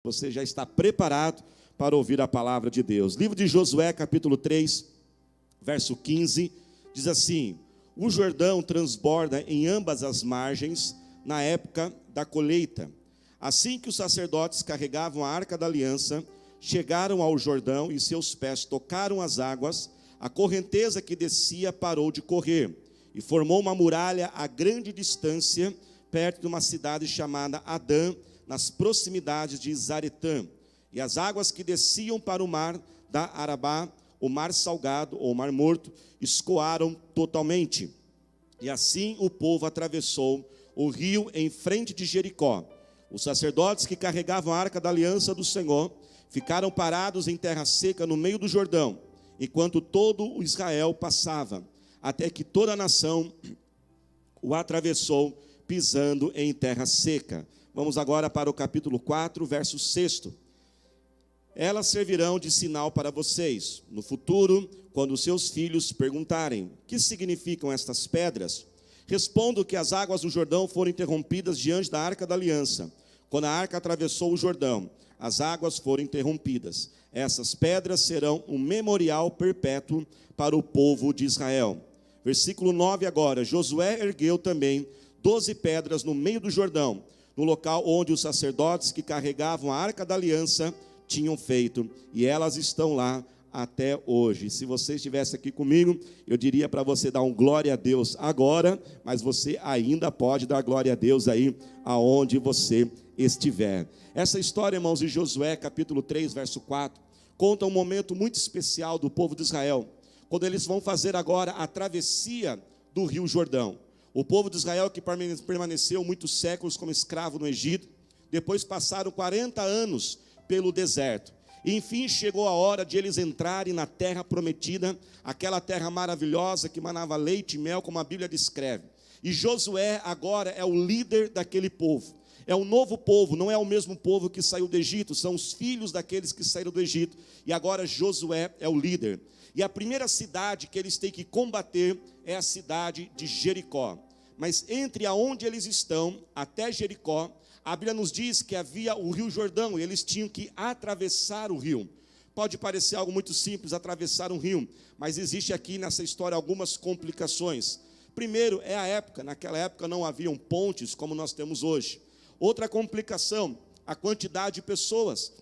Você já está preparado para ouvir a palavra de Deus. Livro de Josué, capítulo 3, verso 15, diz assim: o Jordão transborda em ambas as margens na época da colheita. Assim que os sacerdotes carregavam a arca da aliança, chegaram ao Jordão e seus pés tocaram as águas, a correnteza que descia parou de correr e formou uma muralha a grande distância, perto de uma cidade chamada Adã, nas proximidades de Zaretã. E as águas que desciam para o mar da Arabá, o mar salgado ou mar morto, escoaram totalmente. E assim o povo atravessou o rio em frente de Jericó. Os sacerdotes que carregavam a arca da aliança do Senhor ficaram parados em terra seca no meio do Jordão, enquanto todo o Israel passava, até que toda a nação o atravessou, pisando em terra seca. Vamos agora para o capítulo 4, verso 6. Elas servirão de sinal para vocês. No futuro, quando seus filhos perguntarem: que significam estas pedras? Respondo que as águas do Jordão foram interrompidas diante da arca da aliança. Quando a arca atravessou o Jordão, as águas foram interrompidas. Essas pedras serão um memorial perpétuo para o povo de Israel. Versículo 9 agora. Josué ergueu também 12 pedras no meio do Jordão, no local onde os sacerdotes que carregavam a arca da aliança tinham feito, e elas estão lá até hoje. Se você estivesse aqui comigo, eu diria para você dar um glória a Deus agora, mas você ainda pode dar glória a Deus aí aonde você estiver. Essa história, irmãos, de Josué, capítulo 3, verso 4, conta um momento muito especial do povo de Israel, quando eles vão fazer agora a travessia do rio Jordão. O povo de Israel, que permaneceu muitos séculos como escravo no Egito, depois passaram 40 anos pelo deserto. E enfim chegou a hora de eles entrarem na terra prometida, aquela terra maravilhosa que manava leite e mel, como a Bíblia descreve. E Josué agora é o líder daquele povo. É um novo povo, não é o mesmo povo que saiu do Egito, são os filhos daqueles que saíram do Egito. E agora Josué é o líder. E a primeira cidade que eles têm que combater é a cidade de Jericó. Mas entre aonde eles estão até Jericó, a Bíblia nos diz que havia o rio Jordão, e eles tinham que atravessar o rio. Pode parecer algo muito simples, atravessar um rio, mas existe aqui nessa história algumas complicações. Primeiro é a época, naquela época não haviam pontes como nós temos hoje. Outra complicação, a quantidade de pessoas.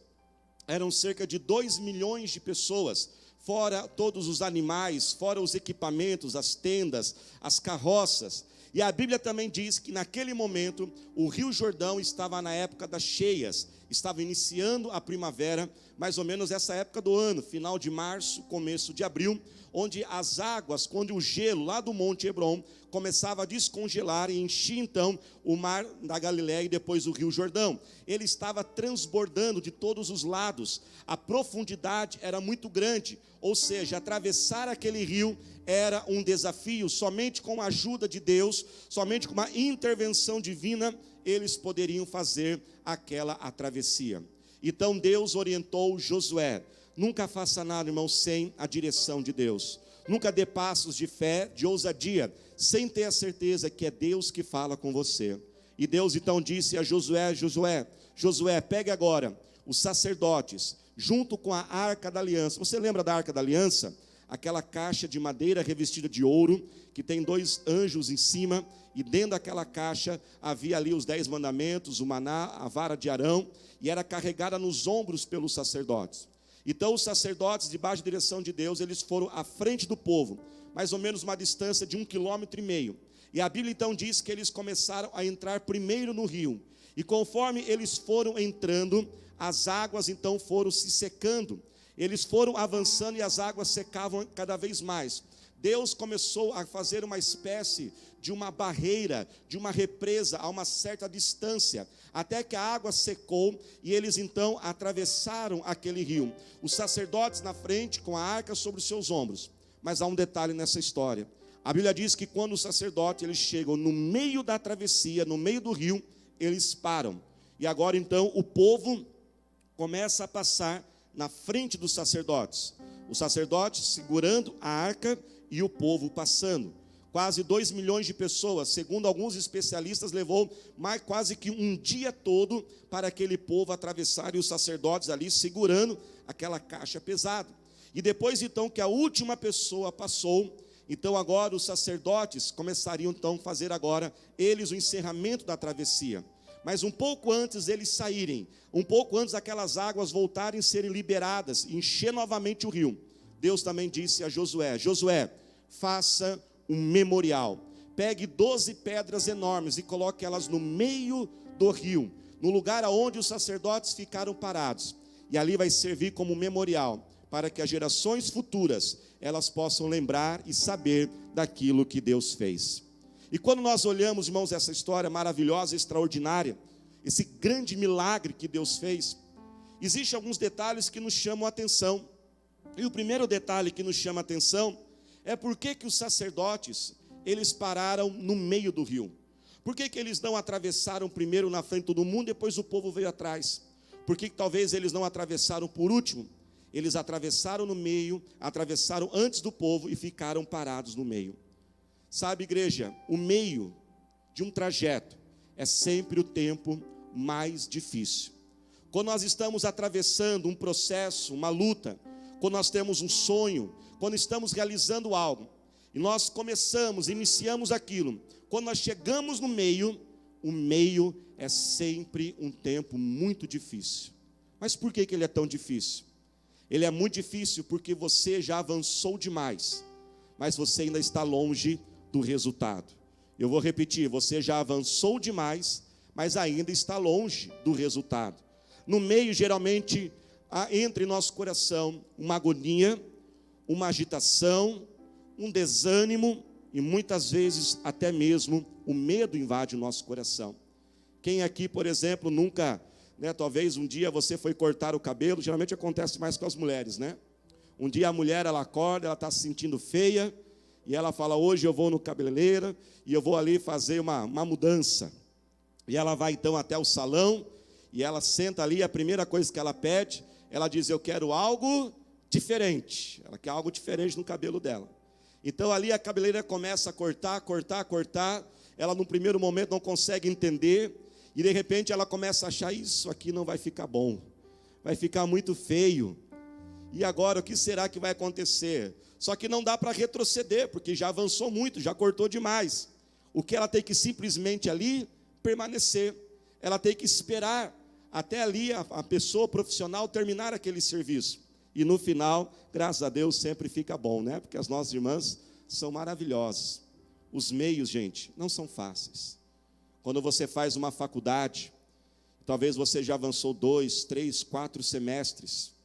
Eram cerca de 2 milhões de pessoas, fora todos os animais, fora os equipamentos, as tendas, as carroças. E a Bíblia também diz que naquele momento o rio Jordão estava na época das cheias, estava iniciando a primavera, mais ou menos essa época do ano, final de março, começo de abril, onde as águas, quando o gelo lá do Monte Hebron começava a descongelar e enchia então o mar da Galileia e depois o rio Jordão. Ele estava transbordando de todos os lados, a profundidade era muito grande, ou seja, atravessar aquele rio era um desafio. Somente com a ajuda de Deus, somente com uma intervenção divina, eles poderiam fazer aquela travessia. Então Deus orientou Josué: nunca faça nada, irmão, sem a direção de Deus. Nunca dê passos de fé, de ousadia, sem ter a certeza que é Deus que fala com você. E Deus então disse a Josué: Josué, pegue agora os sacerdotes, junto com a arca da aliança. Você lembra da arca da aliança? Aquela caixa de madeira revestida de ouro, que tem 2 anjos em cima, e dentro daquela caixa havia ali os 10 mandamentos, o maná, a vara de Arão, e era carregada nos ombros pelos sacerdotes. Então os sacerdotes, debaixo da direção de Deus, eles foram à frente do povo, mais ou menos uma distância de 1,5 km. E a Bíblia então diz que eles começaram a entrar primeiro no rio, e conforme eles foram entrando, as águas então foram se secando. Eles foram avançando e as águas secavam cada vez mais. Deus começou a fazer uma espécie de uma barreira, de uma represa a uma certa distância, até que a água secou e eles então atravessaram aquele rio. Os sacerdotes na frente com a arca sobre os seus ombros. Mas há um detalhe nessa história. A Bíblia diz que quando os sacerdotes eles chegam no meio da travessia, no meio do rio, eles param. E agora então o povo começa a passar na frente dos sacerdotes. Os sacerdotes segurando a arca e o povo passando. Quase 2 milhões de pessoas, segundo alguns especialistas, levou mais quase que um dia todo para aquele povo atravessar, e os sacerdotes ali segurando aquela caixa pesada. E depois então que a última pessoa passou, então agora os sacerdotes começariam então a fazer agora eles o encerramento da travessia. Mas um pouco antes eles saírem, um pouco antes aquelas águas voltarem a serem liberadas, e encher novamente o rio, Deus também disse a Josué: Josué, faça um memorial, pegue 12 pedras enormes e coloque elas no meio do rio, no lugar aonde os sacerdotes ficaram parados, e ali vai servir como memorial, para que as gerações futuras, elas possam lembrar e saber daquilo que Deus fez. E quando nós olhamos, irmãos, essa história maravilhosa, extraordinária, esse grande milagre que Deus fez, existem alguns detalhes que nos chamam a atenção. E o primeiro detalhe que nos chama a atenção é por que os sacerdotes, eles pararam no meio do rio. Por que eles não atravessaram primeiro na frente de todo mundo, depois o povo veio atrás? Por que talvez eles não atravessaram por último? Eles atravessaram no meio, atravessaram antes do povo e ficaram parados no meio. Sabe, igreja, o meio de um trajeto é sempre o tempo mais difícil. Quando nós estamos atravessando um processo, uma luta, quando nós temos um sonho, quando estamos realizando algo, e nós começamos, iniciamos aquilo, quando nós chegamos no meio, o meio é sempre um tempo muito difícil. Mas por que ele é tão difícil? Ele é muito difícil porque você já avançou demais, mas você ainda está longe do resultado. Eu vou repetir, você já avançou demais, mas ainda está longe do resultado. No meio, geralmente, entra em nosso coração uma agonia, uma agitação, um desânimo, e muitas vezes até mesmo o medo invade o nosso coração. Quem aqui, por exemplo, nunca, talvez um dia você foi cortar o cabelo, geralmente acontece mais com as mulheres, Um dia a mulher, ela acorda, ela está se sentindo feia, e ela fala: hoje eu vou no cabeleireiro, e eu vou ali fazer uma mudança. E ela vai então até o salão, e ela senta ali, a primeira coisa que ela pede, ela diz: eu quero algo diferente. Ela quer algo diferente no cabelo dela. Então ali a cabeleireira começa a cortar. Ela no primeiro momento não consegue entender, e de repente ela começa a achar: isso aqui não vai ficar bom, vai ficar muito feio. E agora o que será que vai acontecer? Só que não dá para retroceder, porque já avançou muito, já cortou demais. O que ela tem que simplesmente ali permanecer, ela tem que esperar até ali a pessoa profissional terminar aquele serviço. E no final, graças a Deus, sempre fica bom, Porque as nossas irmãs são maravilhosas. Os meios, gente, não são fáceis. Quando você faz uma faculdade, talvez você já avançou 2, 3, 4 semestres,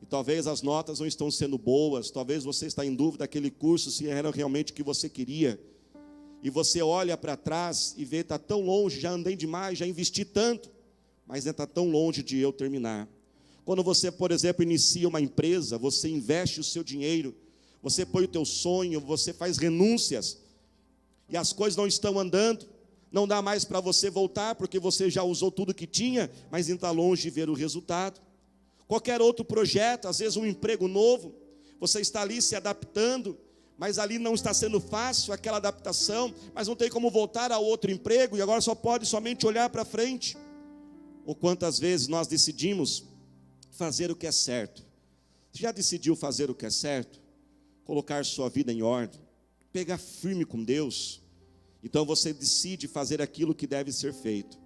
e talvez as notas não estão sendo boas, talvez você está em dúvida daquele curso, se era realmente o que você queria, e você olha para trás e vê: está tão longe, já andei demais, já investi tanto, mas ainda está tão longe de eu terminar. Quando você, por exemplo, inicia uma empresa, você investe o seu dinheiro, você põe o teu sonho, você faz renúncias, e as coisas não estão andando, não dá mais para você voltar, porque você já usou tudo que tinha, mas ainda está longe de ver o resultado. Qualquer outro projeto, às vezes um emprego novo, você está ali se adaptando, mas ali não está sendo fácil aquela adaptação, mas não tem como voltar ao outro emprego, e agora só pode somente olhar para frente. Ou quantas vezes nós decidimos fazer o que é certo? Você já decidiu fazer o que é certo? Colocar sua vida em ordem, pegar firme com Deus? Então você decide fazer aquilo que deve ser feito.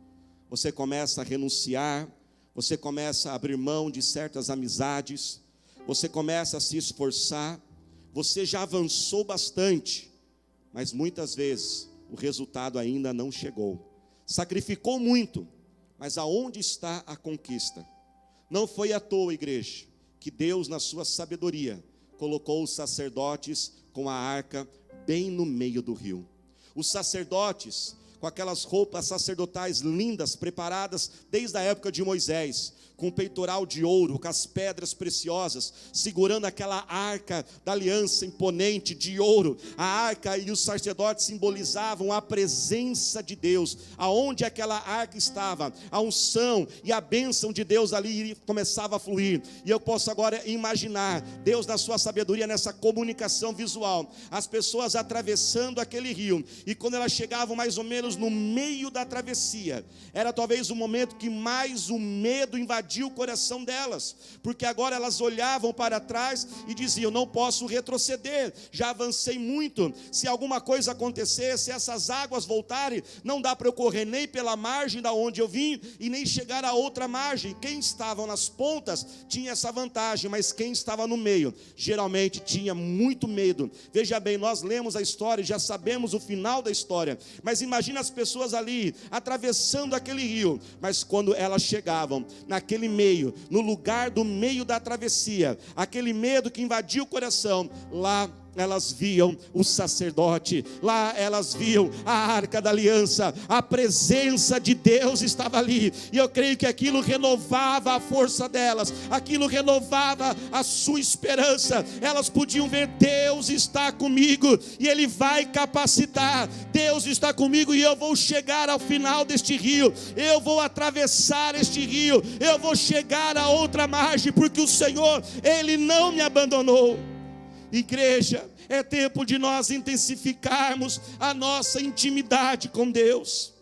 Você começa a renunciar, você começa a abrir mão de certas amizades, você começa a se esforçar, você já avançou bastante, mas muitas vezes o resultado ainda não chegou. Sacrificou muito, mas aonde está a conquista? Não foi à toa, igreja, que Deus, na sua sabedoria, colocou os sacerdotes com a arca bem no meio do rio. Os sacerdotes, com aquelas roupas sacerdotais lindas, preparadas desde a época de Moisés, com o peitoral de ouro, com as pedras preciosas, segurando aquela arca da aliança imponente de ouro. A arca e os sacerdotes simbolizavam a presença de Deus. Aonde aquela arca estava, a unção e a bênção de Deus ali começava a fluir. E eu posso agora imaginar Deus na sua sabedoria nessa comunicação visual, as pessoas atravessando aquele rio, e quando elas chegavam mais ou menos no meio da travessia, era talvez o momento que mais o medo invadiu o coração delas, porque agora elas olhavam para trás e diziam: não posso retroceder, já avancei muito, se alguma coisa acontecer, se essas águas voltarem, não dá para eu correr nem pela margem da onde eu vim, e nem chegar a outra margem. Quem estava nas pontas tinha essa vantagem, mas quem estava no meio, geralmente tinha muito medo. Veja bem, nós lemos a história e já sabemos o final da história, mas imagina as pessoas ali, atravessando aquele rio, mas quando elas chegavam naquele meio, no lugar do meio da travessia, aquele medo que invadiu o coração, lá elas viam o sacerdote, lá elas viam a arca da aliança, a presença de Deus estava ali, e eu creio que aquilo renovava a força delas, aquilo renovava a sua esperança. Elas podiam ver: Deus está comigo e Ele vai capacitar, Deus está comigo e eu vou chegar ao final deste rio, eu vou atravessar este rio, eu vou chegar a outra margem, porque o Senhor, Ele não me abandonou. Igreja, é tempo de nós intensificarmos a nossa intimidade com Deus.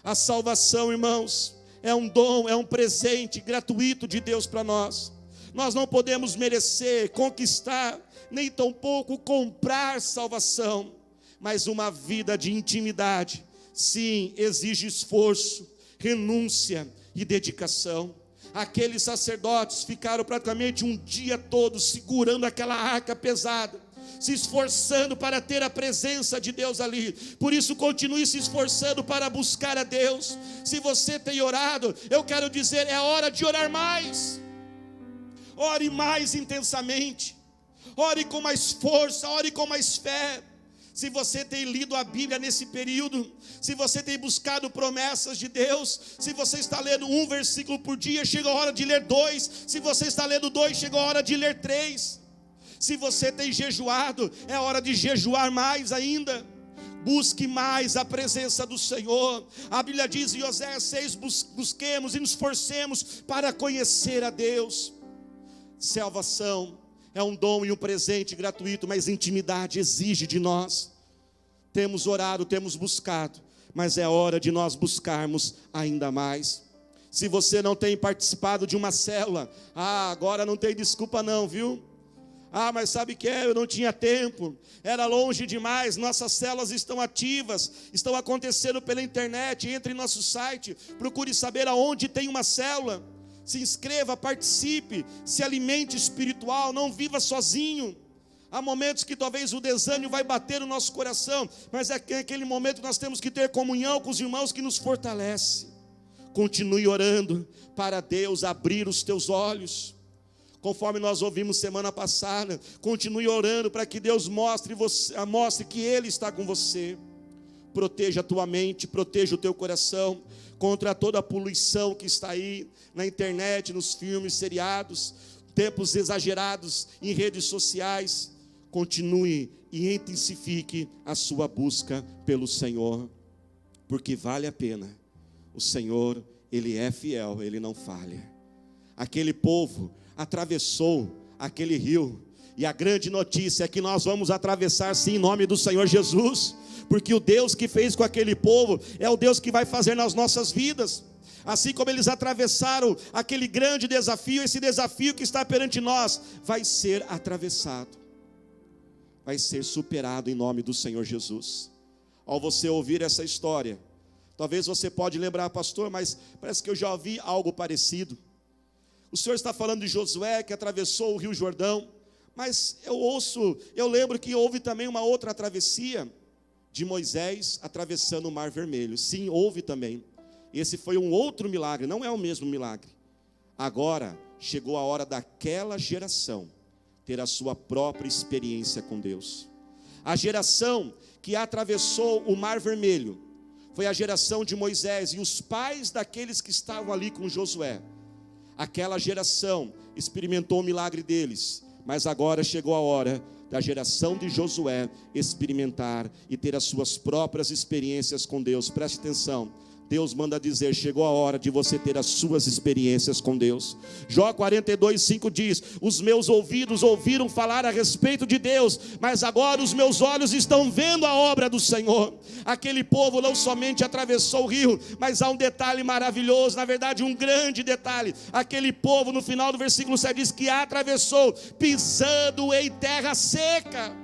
A salvação, irmãos, é um dom, é um presente gratuito de Deus para nós. Nós não podemos merecer, conquistar, nem tampouco comprar salvação, mas uma vida de intimidade, sim, exige esforço, renúncia e dedicação. Aqueles sacerdotes ficaram praticamente um dia todo segurando aquela arca pesada, se esforçando para ter a presença de Deus ali. Por isso, continue se esforçando para buscar a Deus. Se você tem orado, eu quero dizer, é hora de orar mais. Ore mais intensamente, ore com mais força, ore com mais fé. Se você tem lido a Bíblia nesse período, se você tem buscado promessas de Deus, se você está lendo um versículo por dia, chega a hora de ler 2, se você está lendo 2, chega a hora de ler 3, se você tem jejuado, é hora de jejuar mais ainda. Busque mais a presença do Senhor. A Bíblia diz em Oséias 6, busquemos e nos esforcemos para conhecer a Deus. Salvação é um dom e um presente gratuito, mas intimidade exige de nós. Temos orado, temos buscado, mas é hora de nós buscarmos ainda mais. Se você não tem participado de uma célula, agora não tem desculpa não, viu? Mas sabe que eu não tinha tempo, era longe demais. Nossas células estão ativas, estão acontecendo pela internet. Entre em nosso site, procure saber aonde tem uma célula. Se inscreva, participe, se alimente espiritual, não viva sozinho. Há momentos que talvez o desânimo vai bater no nosso coração, mas é naquele momento que nós temos que ter comunhão com os irmãos que nos fortalece. Continue orando para Deus abrir os teus olhos, conforme nós ouvimos semana passada. Continue orando para que Deus mostre que Ele está com você. Proteja a tua mente, proteja o teu coração contra toda a poluição que está aí na internet, nos filmes, seriados, tempos exagerados em redes sociais. Continue e intensifique a sua busca pelo Senhor, porque vale a pena. O Senhor, Ele é fiel, Ele não falha. Aquele povo atravessou aquele rio, e a grande notícia é que nós vamos atravessar sim, em nome do Senhor Jesus, porque o Deus que fez com aquele povo é o Deus que vai fazer nas nossas vidas. Assim como eles atravessaram aquele grande desafio, esse desafio que está perante nós vai ser atravessado, vai ser superado em nome do Senhor Jesus. Ao você ouvir essa história, talvez você pode lembrar: pastor, mas parece que eu já ouvi algo parecido. O Senhor está falando de Josué que atravessou o Rio Jordão, mas eu lembro que houve também uma outra travessia de Moisés atravessando o Mar Vermelho. Sim, houve também. Esse foi um outro milagre, não é o mesmo milagre. Agora chegou a hora daquela geração ter a sua própria experiência com Deus. A geração que atravessou o Mar Vermelho foi a geração de Moisés e os pais daqueles que estavam ali com Josué. Aquela geração experimentou o milagre deles, mas agora chegou a hora da geração de Josué experimentar e ter as suas próprias experiências com Deus. Preste atenção. Deus manda dizer, chegou a hora de você ter as suas experiências com Deus. Jó 42:5 diz, os meus ouvidos ouviram falar a respeito de Deus, mas agora os meus olhos estão vendo a obra do Senhor. Aquele povo não somente atravessou o rio, mas há um detalhe maravilhoso, na verdade um grande detalhe. Aquele povo no final do versículo 7 diz que atravessou pisando em terra seca.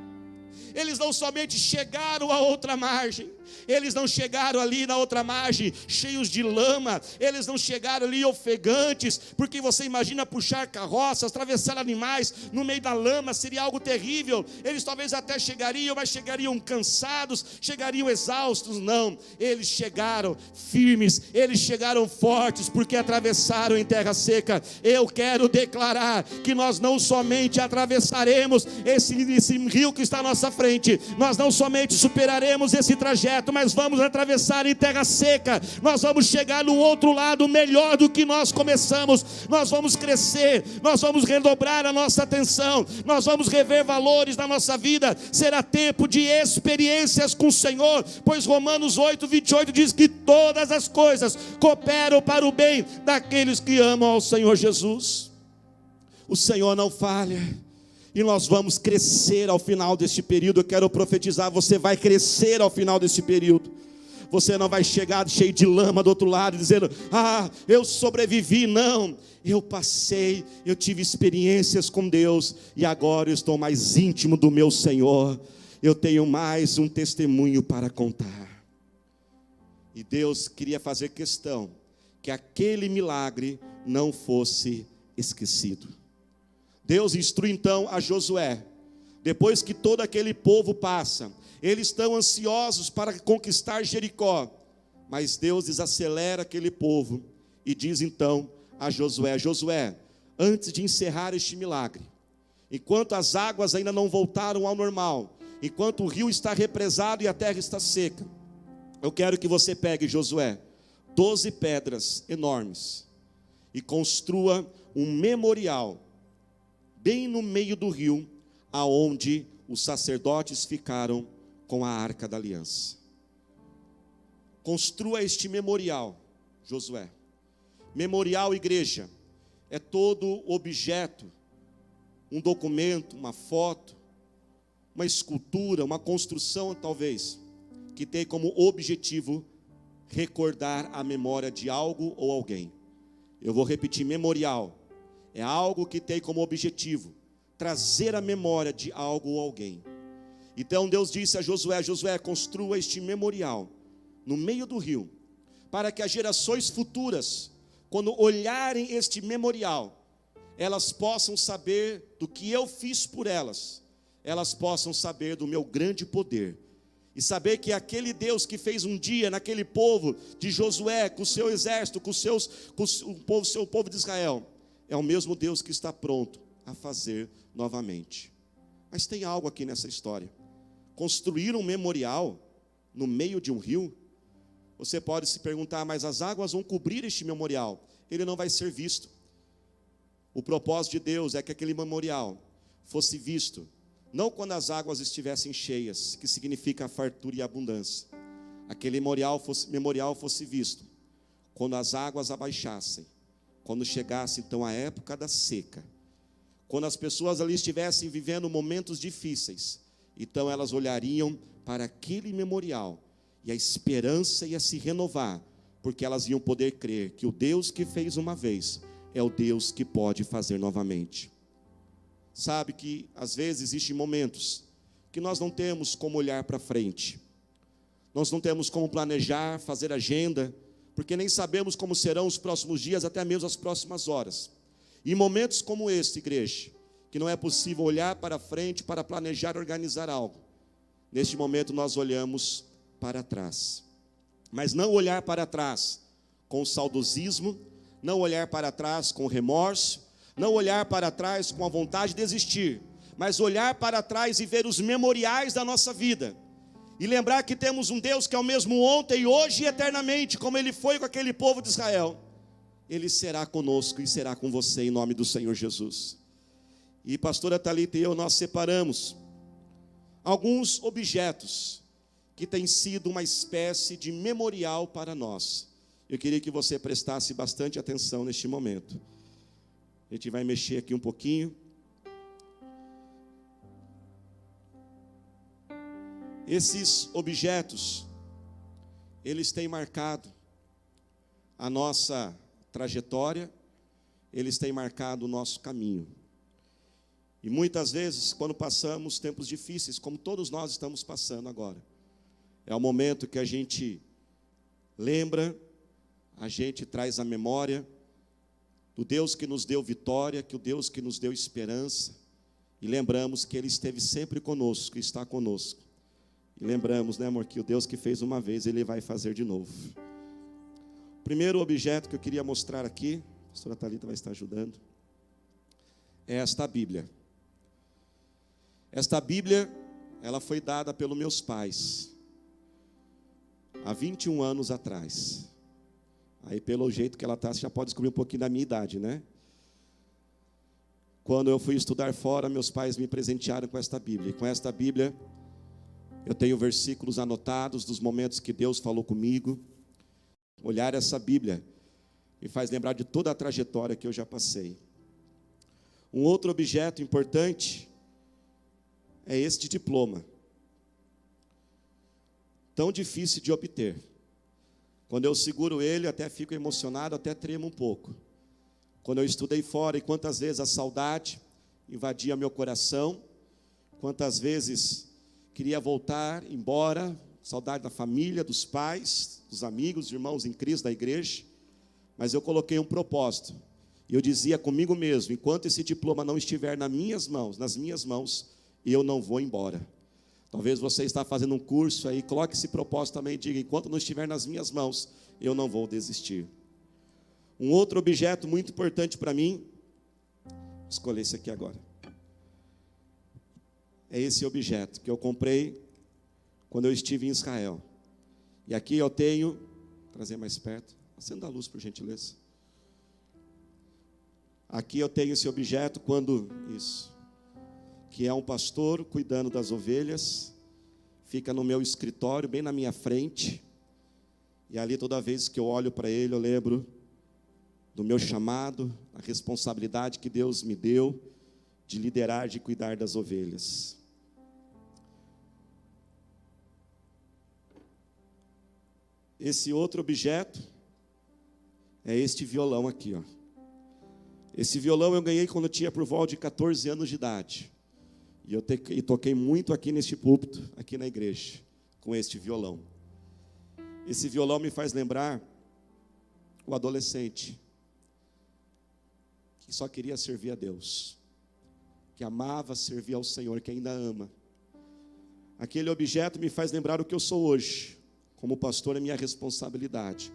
Eles não somente chegaram à outra margem, eles não chegaram ali na outra margem cheios de lama, eles não chegaram ali ofegantes, porque você imagina puxar carroças, atravessar animais no meio da lama, seria algo terrível. Eles talvez até chegariam, mas chegariam cansados, chegariam exaustos. Não, eles chegaram firmes, eles chegaram fortes, porque atravessaram em terra seca. Eu quero declarar que nós não somente atravessaremos esse rio que está à nossa frente, nós não somente superaremos esse trajeto, mas vamos atravessar em terra seca. Nós vamos chegar no outro lado melhor do que nós começamos. Nós vamos crescer, nós vamos redobrar a nossa atenção, nós vamos rever valores na nossa vida. Será tempo de experiências com o Senhor, pois Romanos 8:28 diz que todas as coisas cooperam para o bem daqueles que amam ao Senhor Jesus. O Senhor não falha, e nós vamos crescer ao final deste período. Eu quero profetizar, você vai crescer ao final desse período. Você não vai chegar cheio de lama do outro lado, dizendo, eu sobrevivi. Não, eu passei, eu tive experiências com Deus, e agora eu estou mais íntimo do meu Senhor. Eu tenho mais um testemunho para contar. E Deus queria fazer questão que aquele milagre não fosse esquecido. Deus instrui então a Josué, depois que todo aquele povo passa, eles estão ansiosos para conquistar Jericó, mas Deus desacelera aquele povo e diz então a Josué, Josué, antes de encerrar este milagre, enquanto as águas ainda não voltaram ao normal, enquanto o rio está represado e a terra está seca, eu quero que você pegue, Josué, 12 pedras enormes e construa um memorial bem no meio do rio, aonde os sacerdotes ficaram com a arca da aliança. Construa este memorial, Josué. Memorial, igreja, é todo objeto, um documento, uma foto, uma escultura, uma construção talvez, que tem como objetivo recordar a memória de algo ou alguém. Eu vou repetir, memorial é algo que tem como objetivo trazer a memória de algo ou alguém. Então Deus disse a Josué, Josué, construa este memorial no meio do rio, para que as gerações futuras, quando olharem este memorial, elas possam saber do que eu fiz por elas, elas possam saber do meu grande poder, e saber que aquele Deus que fez um dia naquele povo de Josué, com o seu exército, com o seu povo de Israel, é o mesmo Deus que está pronto a fazer novamente. Mas tem algo aqui nessa história. Construir um memorial no meio de um rio? Você pode se perguntar, mas as águas vão cobrir este memorial, ele não vai ser visto. O propósito de Deus é que aquele memorial fosse visto, não quando as águas estivessem cheias, que significa a fartura e a abundância. Aquele memorial fosse visto quando as águas abaixassem, quando chegasse então a época da seca, quando as pessoas ali estivessem vivendo momentos difíceis, então elas olhariam para aquele memorial, e a esperança ia se renovar, porque elas iam poder crer que o Deus que fez uma vez, é o Deus que pode fazer novamente. Sabe que às vezes existem momentos que nós não temos como olhar para frente, nós não temos como planejar, fazer agenda, porque nem sabemos como serão os próximos dias, até mesmo as próximas horas. E em momentos como este, igreja, que não é possível olhar para frente para planejar, organizar algo, neste momento nós olhamos para trás. Mas não olhar para trás com saudosismo, não olhar para trás com remorso, não olhar para trás com a vontade de desistir, mas olhar para trás e ver os memoriais da nossa vida, E lembrar que temos um Deus que é o mesmo ontem, hoje e eternamente, como Ele foi com aquele povo de Israel. Ele será conosco e será com você em nome do Senhor Jesus. E pastora Thalita e eu, nós separamos alguns objetos que têm sido uma espécie de memorial para nós. Eu queria que você prestasse bastante atenção neste momento. A gente vai mexer aqui um pouquinho. Esses objetos, eles têm marcado a nossa trajetória, eles têm marcado o nosso caminho. E muitas vezes, quando passamos tempos difíceis, como todos nós estamos passando agora, é o momento que a gente lembra, a gente traz a memória do Deus que nos deu vitória, que o Deus que nos deu esperança, e lembramos que Ele esteve sempre conosco, e está conosco. E lembramos, né, amor, que o Deus que fez uma vez, Ele vai fazer de novo. O primeiro objeto que eu queria mostrar aqui, a pastora Thalita vai estar ajudando, é esta Bíblia. Esta Bíblia, ela foi dada pelos meus pais, há 21 anos atrás. Aí pelo jeito que ela está, você já pode descobrir um pouquinho da minha idade, né? Quando eu fui estudar fora, meus pais me presentearam com esta Bíblia. E com esta Bíblia, eu tenho versículos anotados dos momentos que Deus falou comigo. Olhar essa Bíblia me faz lembrar de toda a trajetória que eu já passei. Um outro objeto importante é este diploma. Tão difícil de obter. Quando eu seguro ele, até fico emocionado, até tremo um pouco. Quando eu estudei fora, e quantas vezes a saudade invadia meu coração, quantas vezes queria voltar embora, saudade da família, dos pais, dos amigos, dos irmãos em Cristo, da igreja, mas eu coloquei um propósito, e eu dizia comigo mesmo, enquanto esse diploma não estiver nas minhas mãos, eu não vou embora. Talvez você está fazendo um curso aí, coloque esse propósito também e diga, enquanto não estiver nas minhas mãos, eu não vou desistir. Um outro objeto muito importante para mim, vou escolher esse aqui agora, é esse objeto que eu comprei quando eu estive em Israel. E aqui eu tenho, vou trazer mais perto, acenda a luz por gentileza. Aqui eu tenho esse objeto que é um pastor cuidando das ovelhas, fica no meu escritório, bem na minha frente, e ali toda vez que eu olho para ele, eu lembro do meu chamado, a responsabilidade que Deus me deu de liderar, de cuidar das ovelhas. Esse outro objeto é este violão aqui, ó. Esse violão eu ganhei quando eu tinha por volta de 14 anos de idade. E toquei muito aqui neste púlpito, aqui na igreja, com este violão. Esse violão me faz lembrar o adolescente que só queria servir a Deus, que amava servir ao Senhor, que ainda ama. Aquele objeto me faz lembrar o que eu sou hoje. Como pastor é minha responsabilidade.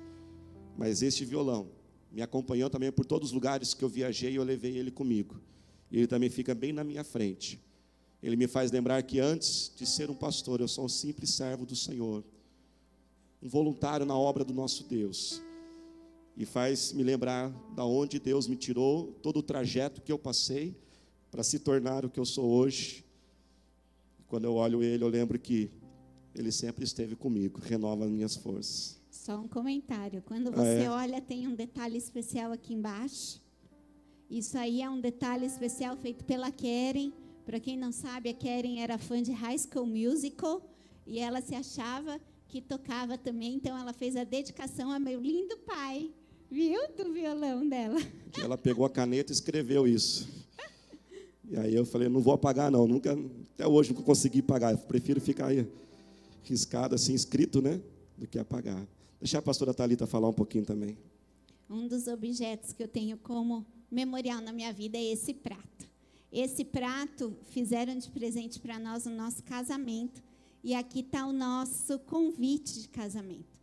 Mas este violão me acompanhou também por todos os lugares que eu viajei e eu levei ele comigo. E ele também fica bem na minha frente. Ele me faz lembrar que antes de ser um pastor, eu sou um simples servo do Senhor. Um voluntário na obra do nosso Deus. E faz me lembrar da onde Deus me tirou, todo o trajeto que eu passei para se tornar o que eu sou hoje. Quando eu olho ele, eu lembro que Ele sempre esteve comigo, renova as minhas forças. Só um comentário, quando você olha, tem um detalhe especial aqui embaixo. Isso aí é um detalhe especial feito pela Keren. Para quem não sabe, a Keren era fã de High School Musical, e ela se achava que tocava também, então ela fez a dedicação a meu lindo pai, viu, do violão dela. Ela pegou a caneta e escreveu isso. E aí eu falei, não vou apagar não, até hoje nunca consegui pagar, eu prefiro ficar aí riscado assim, escrito, né, do que apagar. Deixar a pastora Thalita falar um pouquinho também. Um dos objetos que eu tenho como memorial na minha vida é esse prato. Esse prato fizeram de presente para nós no nosso casamento. E aqui está o nosso convite de casamento.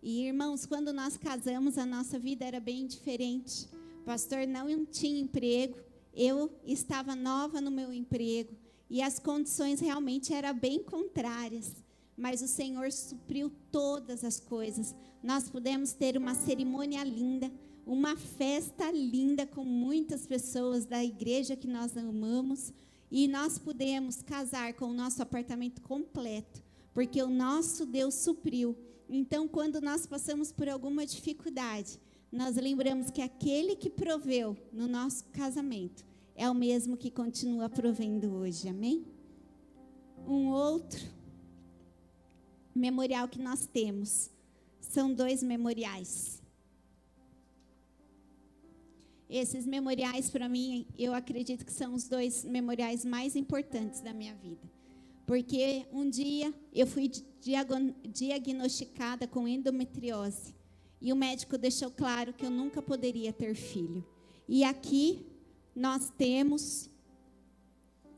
E, irmãos, quando nós casamos, a nossa vida era bem diferente. O pastor não tinha emprego, eu estava nova no meu emprego. E as condições realmente eram bem contrárias. mas o Senhor supriu todas as coisas. Nós pudemos ter uma cerimônia linda, uma festa linda com muitas pessoas da igreja que nós amamos, e nós pudemos casar com o nosso apartamento completo, porque o nosso Deus supriu. Então, quando nós passamos por alguma dificuldade, nós lembramos que aquele que proveu no nosso casamento é o mesmo que continua provendo hoje, amém? Um outro memorial que nós temos, são 2 memoriais. Esses memoriais, para mim, eu acredito que são os 2 memoriais mais importantes da minha vida. Porque um dia eu fui diagnosticada com endometriose. E o médico deixou claro que eu nunca poderia ter filho. E aqui nós temos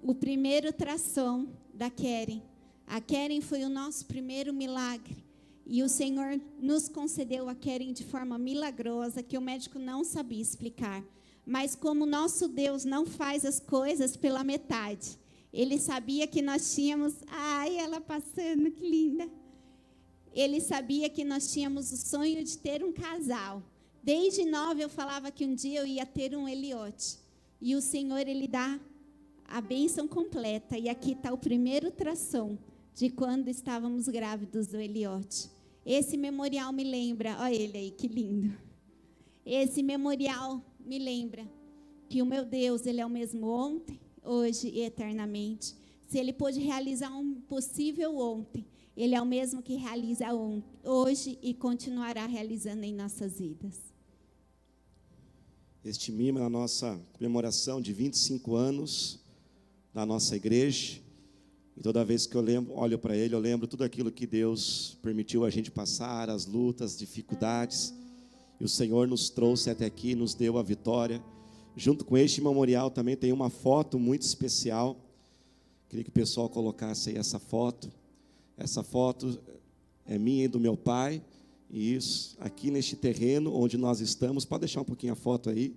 o primeiro ultrassom da Keren. A Keren foi o nosso primeiro milagre. E o Senhor nos concedeu a Keren de forma milagrosa, que o médico não sabia explicar. Mas como nosso Deus não faz as coisas pela metade, Ele sabia que nós tínhamos... Ai, ela passando, que linda! Ele sabia que nós tínhamos o sonho de ter um casal. Desde 9 eu falava que um dia eu ia ter um Eliote. E o Senhor, Ele dá a bênção completa. E aqui está o primeiro ultrassom de quando estávamos grávidos do Eliote. Esse memorial me lembra, olha ele aí, que lindo. Esse memorial me lembra que o meu Deus, Ele é o mesmo ontem, hoje e eternamente. Se Ele pôde realizar um impossível ontem, Ele é o mesmo que realiza hoje e continuará realizando em nossas vidas. Este mimo é a nossa comemoração de 25 anos da nossa igreja. E toda vez que eu olho para ele, eu lembro tudo aquilo que Deus permitiu a gente passar, as lutas, as dificuldades. E o Senhor nos trouxe até aqui, nos deu a vitória. Junto com este memorial também tem uma foto muito especial. Queria que o pessoal colocasse aí essa foto. Essa foto é minha e do meu pai. E isso, aqui neste terreno onde nós estamos. Pode deixar um pouquinho a foto aí.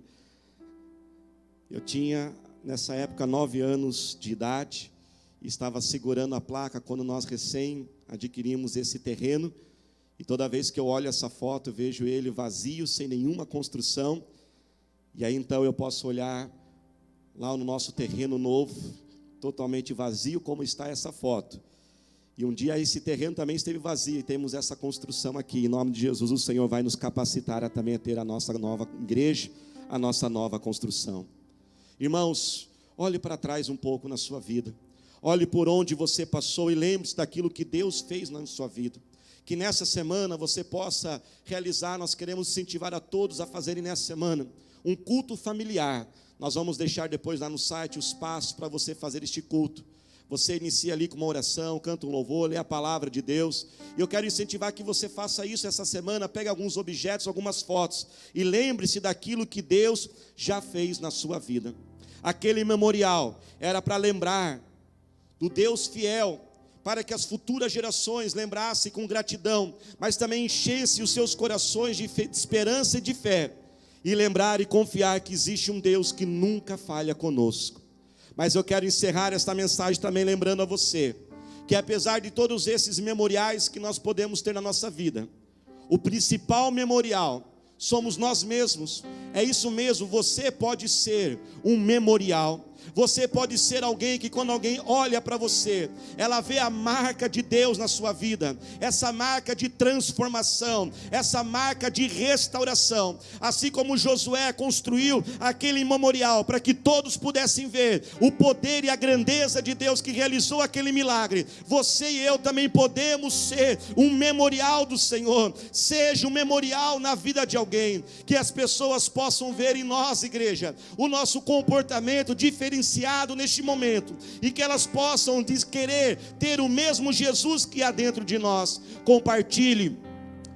Eu tinha, nessa época, 9 anos de idade. Estava segurando a placa quando nós recém adquirimos esse terreno. E toda vez que eu olho essa foto, eu vejo ele vazio, sem nenhuma construção. E aí então eu posso olhar lá no nosso terreno novo, totalmente vazio, como está essa foto. E um dia esse terreno também esteve vazio, e temos essa construção aqui. Em nome de Jesus, o Senhor vai nos capacitar a também ter a nossa nova igreja, a nossa nova construção. Irmãos, olhe para trás um pouco na sua vida. Olhe por onde você passou e lembre-se daquilo que Deus fez na sua vida. Que nessa semana você possa realizar, nós queremos incentivar a todos a fazerem nessa semana um culto familiar. Nós vamos deixar depois lá no site os passos para você fazer este culto. Você inicia ali com uma oração, canta um louvor, lê a palavra de Deus. E eu quero incentivar que você faça isso essa semana. Pegue alguns objetos, algumas fotos e lembre-se daquilo que Deus já fez na sua vida. Aquele memorial era para lembrar do Deus fiel, para que as futuras gerações lembrassem com gratidão, mas também enchessem os seus corações de esperança e de fé, e lembrar e confiar que existe um Deus que nunca falha conosco. Mas eu quero encerrar esta mensagem também lembrando a você, que apesar de todos esses memoriais que nós podemos ter na nossa vida, o principal memorial somos nós mesmos. É isso mesmo, você pode ser um memorial. Você pode ser alguém que quando alguém olha para você, ela vê a marca de Deus na sua vida, essa marca de transformação, essa marca de restauração. Assim como Josué construiu aquele memorial para que todos pudessem ver o poder e a grandeza de Deus que realizou aquele milagre, você e eu também podemos ser um memorial do Senhor. Seja um memorial na vida de alguém, que as pessoas possam ver em nós, igreja, o nosso comportamento diferenciado neste momento, e que elas possam querer ter o mesmo Jesus que há dentro de nós. Compartilhe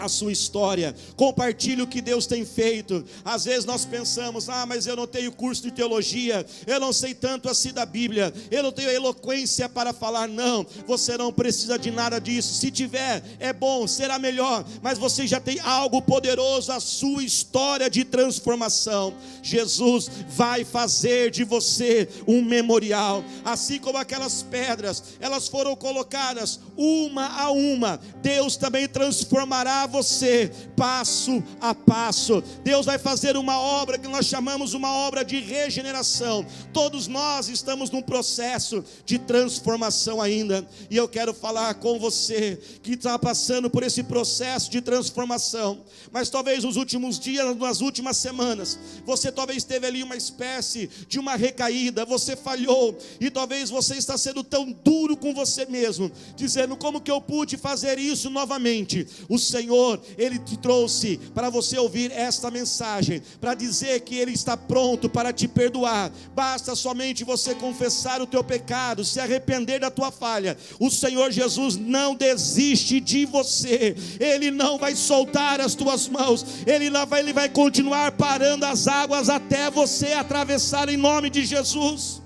a sua história, compartilhe o que Deus tem feito. Às vezes nós pensamos, mas eu não tenho curso de teologia, eu não sei tanto assim da Bíblia, eu não tenho eloquência para falar. Não, você não precisa de nada disso. Se tiver, é bom, será melhor, mas você já tem algo poderoso, a sua história de transformação. Jesus vai fazer de você um memorial, assim como aquelas pedras, elas foram colocadas uma a uma, Deus também transformará você passo a passo. Deus vai fazer uma obra que nós chamamos uma obra de regeneração. Todos nós estamos num processo de transformação ainda, e eu quero falar com você que está passando por esse processo de transformação, mas talvez nos últimos dias, nas últimas semanas, você talvez teve ali uma espécie de uma recaída, você falhou, e talvez você está sendo tão duro com você mesmo, dizendo: como que eu pude fazer isso novamente? O Senhor, Ele te trouxe para você ouvir esta mensagem, para dizer que Ele está pronto para te perdoar. Basta somente você confessar o teu pecado, se arrepender da tua falha. O Senhor Jesus não desiste de você, Ele não vai soltar as tuas mãos, Ele vai continuar parando as águas até você atravessar, em nome de Jesus.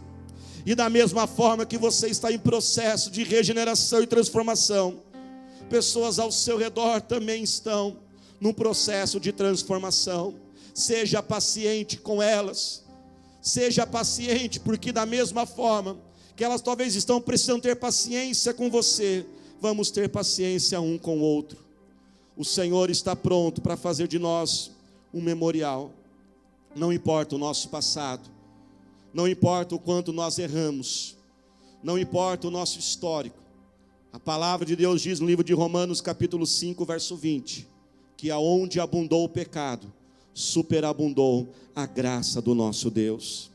E da mesma forma que você está em processo de regeneração e transformação, pessoas ao seu redor também estão num processo de transformação. Seja paciente com elas, seja paciente, porque da mesma forma que elas talvez estão precisando ter paciência com você, vamos ter paciência um com o outro. O Senhor está pronto para fazer de nós um memorial. Não importa o nosso passado, não importa o quanto nós erramos, não importa o nosso histórico. A palavra de Deus diz no livro de Romanos capítulo 5, verso 20, que aonde abundou o pecado, superabundou a graça do nosso Deus.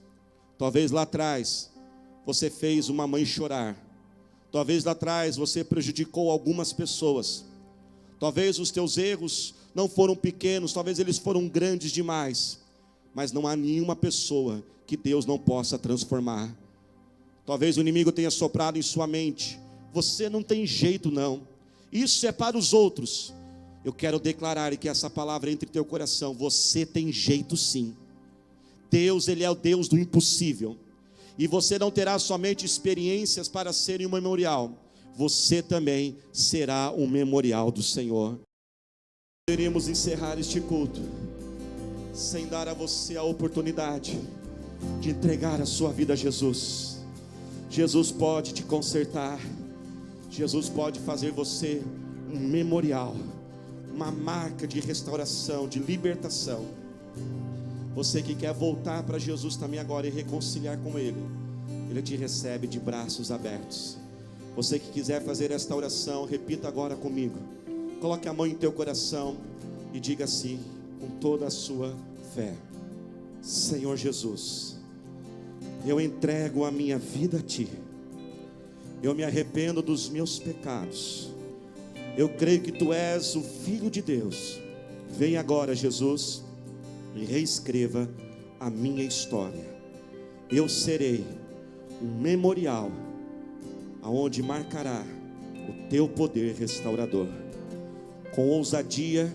Talvez lá atrás você fez uma mãe chorar, talvez lá atrás você prejudicou algumas pessoas, talvez os teus erros não foram pequenos, talvez eles foram grandes demais, mas não há nenhuma pessoa que Deus não possa transformar. Talvez o inimigo tenha soprado em sua mente: você não tem jeito não, isso é para os outros. Eu quero declarar que essa palavra entre em teu coração: você tem jeito sim. Deus, Ele é o Deus do impossível, e você não terá somente experiências para serem um memorial, você também será um memorial do Senhor. Poderíamos encerrar este culto sem dar a você a oportunidade de entregar a sua vida a Jesus. Jesus pode te consertar, Jesus pode fazer você um memorial, uma marca de restauração, de libertação. Você que quer voltar para Jesus também agora e reconciliar com Ele, Ele te recebe de braços abertos. Você que quiser fazer esta oração, repita agora comigo. Coloque a mão em teu coração e diga assim, com toda a sua fé: Senhor Jesus, eu entrego a minha vida a Ti. Eu me arrependo dos meus pecados. Eu creio que Tu és o Filho de Deus. Vem agora, Jesus, e reescreva a minha história. Eu serei um memorial aonde marcará o Teu poder restaurador. Com ousadia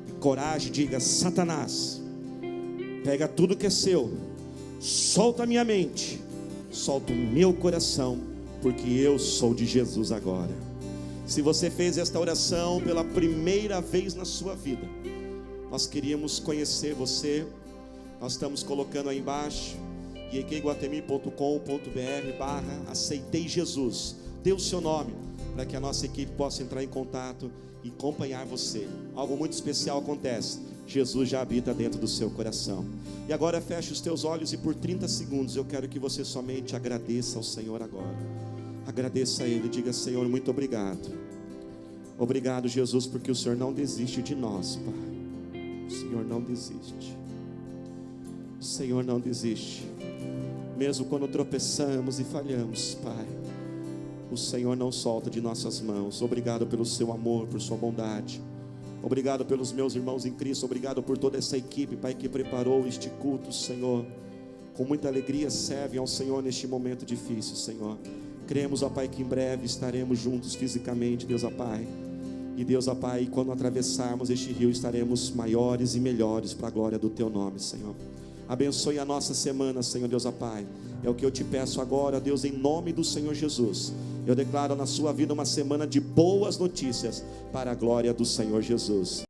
e coragem diga: Satanás, pega tudo que é seu, solta a minha mente, solta o meu coração, porque eu sou de Jesus agora. Se você fez esta oração pela primeira vez na sua vida, nós queríamos conhecer você. Nós estamos colocando aí embaixo ieguatemi.com.br/aceitei Jesus. Dê o seu nome para que a nossa equipe possa entrar em contato e acompanhar você. Algo muito especial acontece: Jesus já habita dentro do seu coração. E agora feche os teus olhos e por 30 segundos eu quero que você somente agradeça ao Senhor agora. Agradeça a Ele, diga: Senhor, muito obrigado. Obrigado, Jesus, porque o Senhor não desiste de nós, Pai. O Senhor não desiste. O Senhor não desiste. Mesmo quando tropeçamos e falhamos, Pai, o Senhor não solta de nossas mãos. Obrigado pelo seu amor, por sua bondade. Obrigado pelos meus irmãos em Cristo. Obrigado por toda essa equipe, Pai, que preparou este culto, Senhor. Com muita alegria servem ao Senhor neste momento difícil, Senhor. Cremos, ó Pai, que em breve estaremos juntos fisicamente, Deus, ó Pai. E Deus, ó Pai, quando atravessarmos este rio, estaremos maiores e melhores para a glória do Teu nome, Senhor. Abençoe a nossa semana, Senhor Deus, ó Pai. É o que eu te peço agora, Deus, em nome do Senhor Jesus. Eu declaro na sua vida uma semana de boas notícias para a glória do Senhor Jesus.